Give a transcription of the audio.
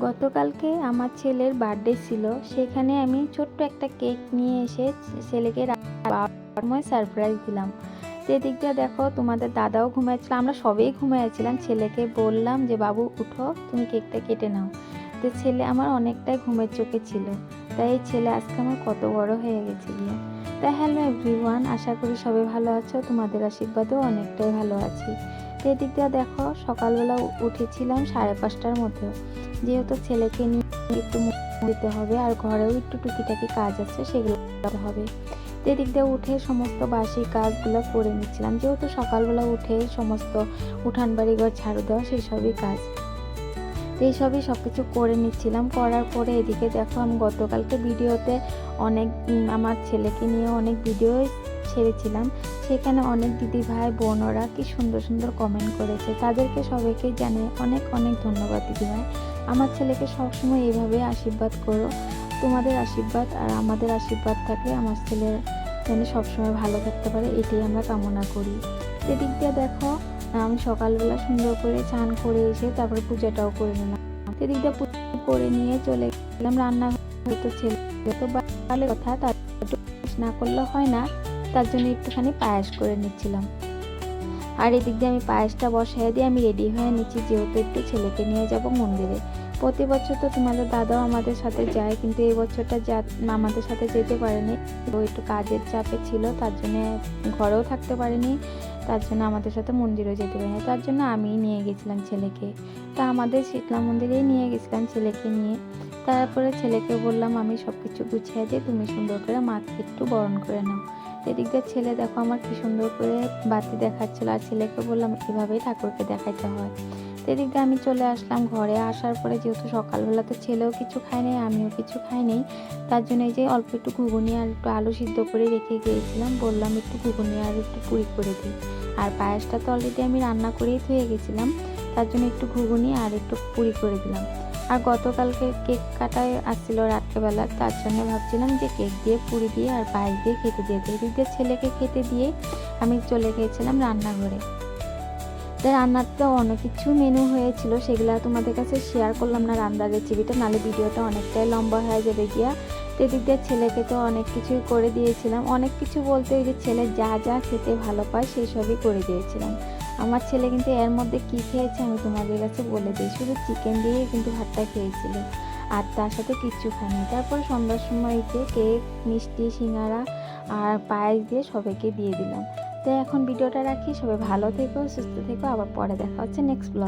গতকালকে আমার ছেলের বার্থডে ছিল, সেখানে আমি ছোট্ট একটা কেক নিয়ে এসে ছেলেকে সময় সারপ্রাইজ দিলাম। তো এদিক দিয়ে দেখো তোমাদের দাদাও ঘুমাচ্ছিল, আমরা সবাই ঘুমাচ্ছিলাম। ছেলেকে বললাম যে বাবু উঠো, তুমি কেকটা কেটে নাও। তো ছেলে আমার অনেকটাই ঘুমের চোখে ছিল, তাই ছেলে আজকে আমার কত বড় হয়ে গেছে গিয়ে। তাই হ্যালো এভরিওয়ান, আশা করি সবাই ভালো আছো, তোমাদের আশীর্বাদেও অনেকটাই ভালো আছি। তো এদিক দিয়ে দেখো সকালবেলা উঠেছিলাম 5:30টার মধ্যে, যেহেতু ছেলেকে নিয়ে একটু দিতে হবে আর ঘরেও একটু টুকিটাকি কাজ আছে, সেগুলো করতে হবে। তো এদিক দিয়ে উঠে সমস্ত বাসি কাজগুলো করে নিচ্ছিলাম, যেহেতু সকালবেলা উঠে সমস্ত উঠান বাড়ি ঘর ঝাড়ু দেওয়া সেই সবই কাজ। এইসবই সব কিছু করে নিচ্ছিলাম। করার পরে এদিকে দেখো আমি গতকালকে ভিডিওতে অনেক আমার ছেলেকে নিয়ে অনেক ভিডিও ছেড়েছিলাম, সেখানে অনেক দিদি ভাই বোনরা কি সুন্দর সুন্দর কমেন্ট করেছে, তাদেরকে সবাইকে জানিয়ে অনেক অনেক ধন্যবাদ দিদি ভাই। আমার ছেলেকে সবসময় এইভাবে আশীর্বাদ করো, তোমাদের আশীর্বাদ আর আমাদের আশীর্বাদ থাকলে আমার ছেলের যেন সবসময় ভালো থাকতে পারে, এটাই আমরা কামনা করি। এদিক দিয়ে দেখো আমি সকালবেলা সুন্দর করে চান করে এসে তারপরে পূজাটাও করে নিলাম। এদিক দিয়ে পূজা করে নিয়ে চলে গেলাম রান্নাঘরে। তো ছেলে তো ভালো কথা, তার একটু না করলে হয় না, তার জন্য একটুখানি পায়েস করে নিচ্ছিলাম। আর এদিক দিয়ে আমি পায়েসটা বসাই দিয়ে আমি রেডি হয়ে নিচ্ছি, যেহেতু একটু ছেলেকে নিয়ে যাব মন্দিরে। প্রতি বছর তো তোমাদের দাদাও আমাদের সাথে যায়, কিন্তু এই বছরটা আমাদের সাথে যেতে পারেনি, ও একটু কাজের চাপে ছিল, তার জন্য ঘরেও থাকতে পারেনি, তার জন্য আমাদের সাথে মন্দিরেও যেতে পারিনি, তার জন্য আমিই নিয়ে গেছিলাম ছেলেকে। তা আমাদের শীতলা মন্দিরেই নিয়ে গেছিলাম ছেলেকে নিয়ে। তারপরে ছেলেকে বললাম আমি সব কিছু গুছিয়ে দিয়ে তুমি সুন্দর করে মাকে একটু বরণ করে নাও। এদিক দিয়ে ছেলে দেখো আমার কি সুন্দর করে বাতি দেখাচ্ছিল, আর ছেলেকে বললাম এভাবেই ঠাকুরকে দেখাইতে হয়। এদিক দিয়ে আমি চলে আসলাম ঘরে। আসার পরে যেহেতু সকালবেলা তো ছেলেও কিছু খায় নাই, আমিও কিছু খাইনি, তার জন্য এই যে অল্প একটু ঘুগনি আর একটু আলু সিদ্ধ করে রেখে গিয়েছিলাম, বললাম একটু ঘুগনি আর একটু পুরি করে দিই। আর পায়েসটা তো অলরেডি আমি রান্না করেই ধুয়ে গেছিলাম, তার জন্য একটু ঘুগনি আর একটু পুরি করে দিলাম। আর গতকালকে কেক কাটায় আসছিল রাত্রেবেলা, তার জন্য ভাবছিলাম যে কেক দিয়ে পুরি দিয়ে আর পায়েস দিয়ে খেতে দিয়ে দিই। এদিক দিয়ে ছেলেকে খেতে দিয়ে আমি চলে গিয়েছিলাম রান্নাঘরে। তাই রান্নাতে অনেক কিছু মেনু হয়েছিল, সেগুলো তোমাদের কাছে শেয়ার করলাম না রান্নার রেসিপিটা, নাহলে ভিডিওটা অনেকটাই লম্বা হয়ে যাবে গিয়া। তো এদিক দিয়ে ছেলেকে তো অনেক কিছুই করে দিয়েছিলাম, অনেক কিছু বলতে ওই যে ছেলে যা যা খেতে ভালো পায় সেই সবই করে দিয়েছিলাম। আমার ছেলে কিন্তু এর মধ্যে কী খেয়েছে আমি তোমাদের কাছে বলে দিই, শুধু চিকেন দিয়েই কিন্তু ভাতটা খেয়েছিল, আর তার সাথে কিচ্ছু খায়নি। তারপরে সন্ধ্যার সময় কেক মিষ্টি সিঙ্গারা আর পায়েস দিয়ে সবাইকে দিয়ে দিলাম। তো এখন ভিডিওটা রাখি, সবাই ভালো থেকো সুস্থ থেকো, আবার পরে দেখা হচ্ছে নেক্সট ব্লগ।